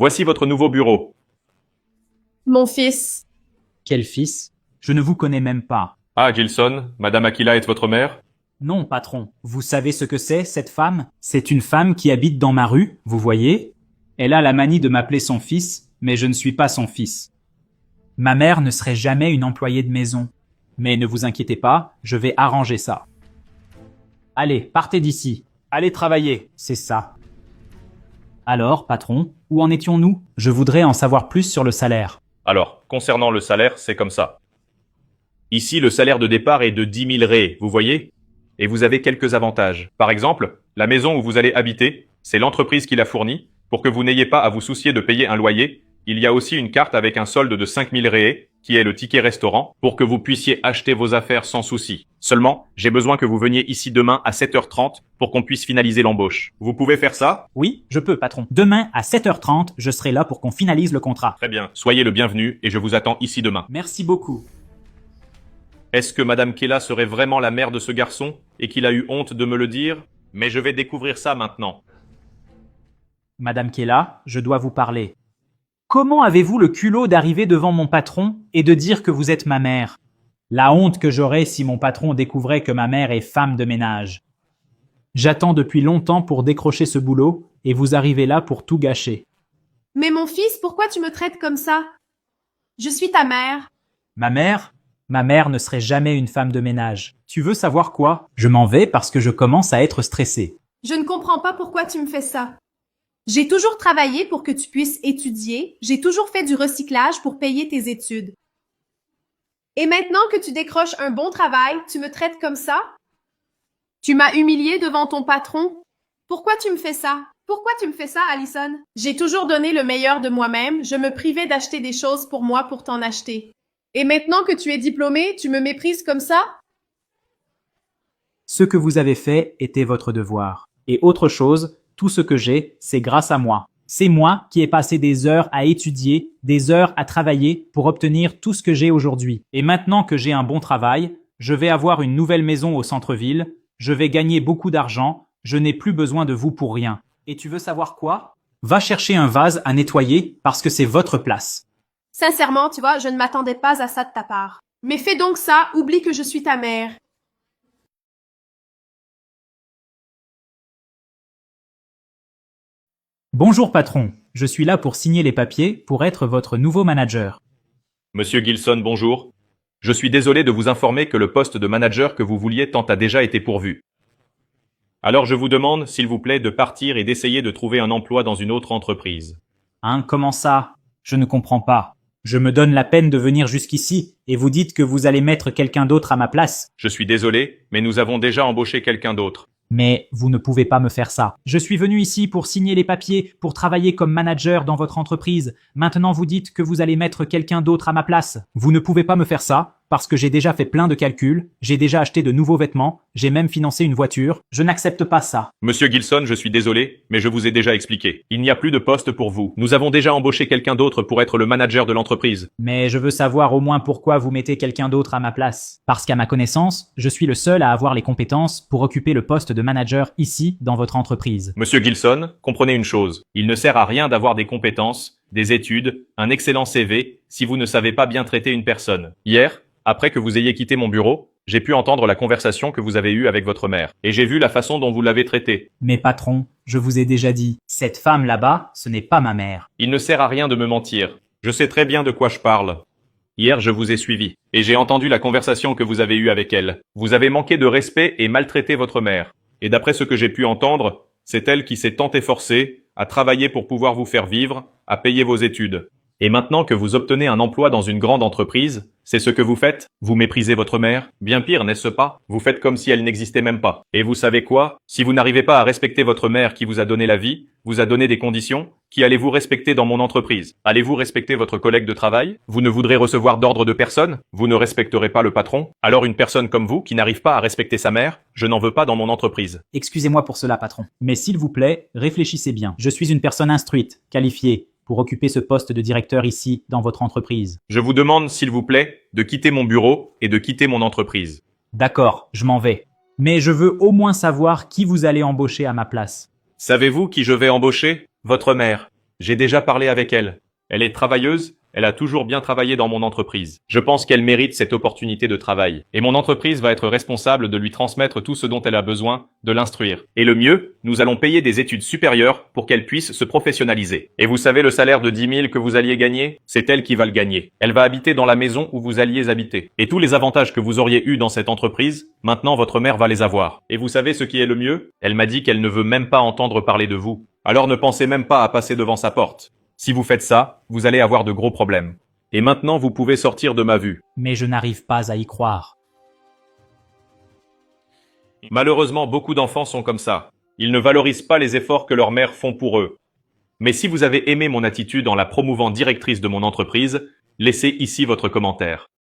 Voici votre nouveau bureau. Mon fils. Quel fils? Je ne vous connais même pas. Ah, Gilson, Madame Aquila est votre mère? Non, patron. Vous savez ce que c'est, cette femme? C'est une femme qui habite dans ma rue, vous voyez? Elle a la manie de m'appeler son fils, mais je ne suis pas son fils. Ma mère ne serait jamais une employée de maison. Mais ne vous inquiétez pas, je vais arranger ça. Allez, partez d'ici. Allez travailler, c'est ça. Alors, patron, où en étions-nous? Je voudrais en savoir plus sur le salaire. Alors, concernant le salaire, c'est comme ça. Ici, le salaire de départ est de 10 000 ré, vous voyez? Et vous avez quelques avantages. Par exemple, la maison où vous allez habiter, c'est l'entreprise qui la fournit. Pour que vous n'ayez pas à vous soucier de payer un loyer, il y a aussi une carte avec un solde de 5 000 ré, qui est le ticket restaurant, pour que vous puissiez acheter vos affaires sans souci. Seulement, j'ai besoin que vous veniez ici demain à 7h30 pour qu'on puisse finaliser l'embauche. Vous pouvez faire ça? Oui, je peux, patron. Demain, à 7h30, je serai là pour qu'on finalise le contrat. Très bien. Soyez le bienvenu et je vous attends ici demain. Merci beaucoup. Est-ce que Madame Kella serait vraiment la mère de ce garçon et qu'il a eu honte de me le dire? Mais je vais découvrir ça maintenant. Madame Kella, je dois vous parler. Comment avez-vous le culot d'arriver devant mon patron et de dire que vous êtes ma mère? La honte que j'aurais si mon patron découvrait que ma mère est femme de ménage. J'attends depuis longtemps pour décrocher ce boulot et vous arrivez là pour tout gâcher. Mais mon fils, pourquoi tu me traites comme ça? Je suis ta mère. Ma mère? Ma mère ne serait jamais une femme de ménage. Tu veux savoir quoi? Je m'en vais parce que je commence à être stressé. Je ne comprends pas pourquoi tu me fais ça. J'ai toujours travaillé pour que tu puisses étudier. J'ai toujours fait du recyclage pour payer tes études. Et maintenant que tu décroches un bon travail, tu me traites comme ça? Tu m'as humilié devant ton patron. Pourquoi tu me fais ça? Pourquoi tu me fais ça, Allison? J'ai toujours donné le meilleur de moi-même. Je me privais d'acheter des choses pour moi pour t'en acheter. Et maintenant que tu es diplômé, tu me méprises comme ça? Ce que vous avez fait était votre devoir. Et autre chose, tout ce que j'ai, c'est grâce à moi. C'est moi qui ai passé des heures à étudier, des heures à travailler pour obtenir tout ce que j'ai aujourd'hui. Et maintenant que j'ai un bon travail, je vais avoir une nouvelle maison au centre-ville, je vais gagner beaucoup d'argent, je n'ai plus besoin de vous pour rien. Et tu veux savoir quoi? Va chercher un vase à nettoyer parce que c'est votre place. Sincèrement, tu vois, je ne m'attendais pas à ça de ta part. Mais fais donc ça, oublie que je suis ta mère. Bonjour patron, je suis là pour signer les papiers pour être votre nouveau manager. Monsieur Gilson, bonjour. Je suis désolé de vous informer que le poste de manager que vous vouliez tant a déjà été pourvu. Alors je vous demande, s'il vous plaît, de partir et d'essayer de trouver un emploi dans une autre entreprise. Hein, comment ça? Je ne comprends pas. Je me donne la peine de venir jusqu'ici et vous dites que vous allez mettre quelqu'un d'autre à ma place. Je suis désolé, mais nous avons déjà embauché quelqu'un d'autre. Mais vous ne pouvez pas me faire ça. Je suis venu ici pour signer les papiers, pour travailler comme manager dans votre entreprise. Maintenant vous dites que vous allez mettre quelqu'un d'autre à ma place. Vous ne pouvez pas me faire ça, parce que j'ai déjà fait plein de calculs, j'ai déjà acheté de nouveaux vêtements, j'ai même financé une voiture. Je n'accepte pas ça. Monsieur Gilson, je suis désolé, mais je vous ai déjà expliqué. Il n'y a plus de poste pour vous. Nous avons déjà embauché quelqu'un d'autre pour être le manager de l'entreprise. Mais je veux savoir au moins pourquoi vous mettez quelqu'un d'autre à ma place. Parce qu'à ma connaissance, je suis le seul à avoir les compétences pour occuper le poste de manager ici, dans votre entreprise. Monsieur Gilson, comprenez une chose. Il ne sert à rien d'avoir des compétences, des études, un excellent CV, si vous ne savez pas bien traiter une personne. Hier, après que vous ayez quitté mon bureau, j'ai pu entendre la conversation que vous avez eue avec votre mère. Et j'ai vu la façon dont vous l'avez traitée. Mais patron, je vous ai déjà dit, cette femme là-bas, ce n'est pas ma mère. Il ne sert à rien de me mentir. Je sais très bien de quoi je parle. Hier, je vous ai suivi, et j'ai entendu la conversation que vous avez eue avec elle. Vous avez manqué de respect et maltraité votre mère. Et d'après ce que j'ai pu entendre, c'est elle qui s'est tant efforcée à travailler pour pouvoir vous faire vivre, à payer vos études. Et maintenant que vous obtenez un emploi dans une grande entreprise, c'est ce que vous faites? Vous méprisez votre mère? Bien pire, n'est-ce pas? Vous faites comme si elle n'existait même pas. Et vous savez quoi? Si vous n'arrivez pas à respecter votre mère qui vous a donné la vie, vous a donné des conditions, qui allez-vous respecter dans mon entreprise? Allez-vous respecter votre collègue de travail? Vous ne voudrez recevoir d'ordre de personne? Vous ne respecterez pas le patron? Alors une personne comme vous, qui n'arrive pas à respecter sa mère, je n'en veux pas dans mon entreprise. Excusez-moi pour cela, patron. Mais s'il vous plaît, réfléchissez bien. Je suis une personne instruite, qualifiée, pour occuper ce poste de directeur ici, dans votre entreprise. Je vous demande, s'il vous plaît, de quitter mon bureau et de quitter mon entreprise. D'accord, je m'en vais. Mais je veux au moins savoir qui vous allez embaucher à ma place. Savez-vous qui je vais embaucher? Votre mère. J'ai déjà parlé avec elle. Elle est travailleuse, elle a toujours bien travaillé dans mon entreprise. Je pense qu'elle mérite cette opportunité de travail. Et mon entreprise va être responsable de lui transmettre tout ce dont elle a besoin, de l'instruire. Et le mieux, nous allons payer des études supérieures pour qu'elle puisse se professionnaliser. Et vous savez le salaire de 10 000 que vous alliez gagner? C'est elle qui va le gagner. Elle va habiter dans la maison où vous alliez habiter. Et tous les avantages que vous auriez eus dans cette entreprise, maintenant votre mère va les avoir. Et vous savez ce qui est le mieux? Elle m'a dit qu'elle ne veut même pas entendre parler de vous. Alors ne pensez même pas à passer devant sa porte. Si vous faites ça, vous allez avoir de gros problèmes. Et maintenant, vous pouvez sortir de ma vue. Mais je n'arrive pas à y croire. Malheureusement, beaucoup d'enfants sont comme ça. Ils ne valorisent pas les efforts que leurs mères font pour eux. Mais si vous avez aimé mon attitude en la promouvant directrice de mon entreprise, laissez ici votre commentaire.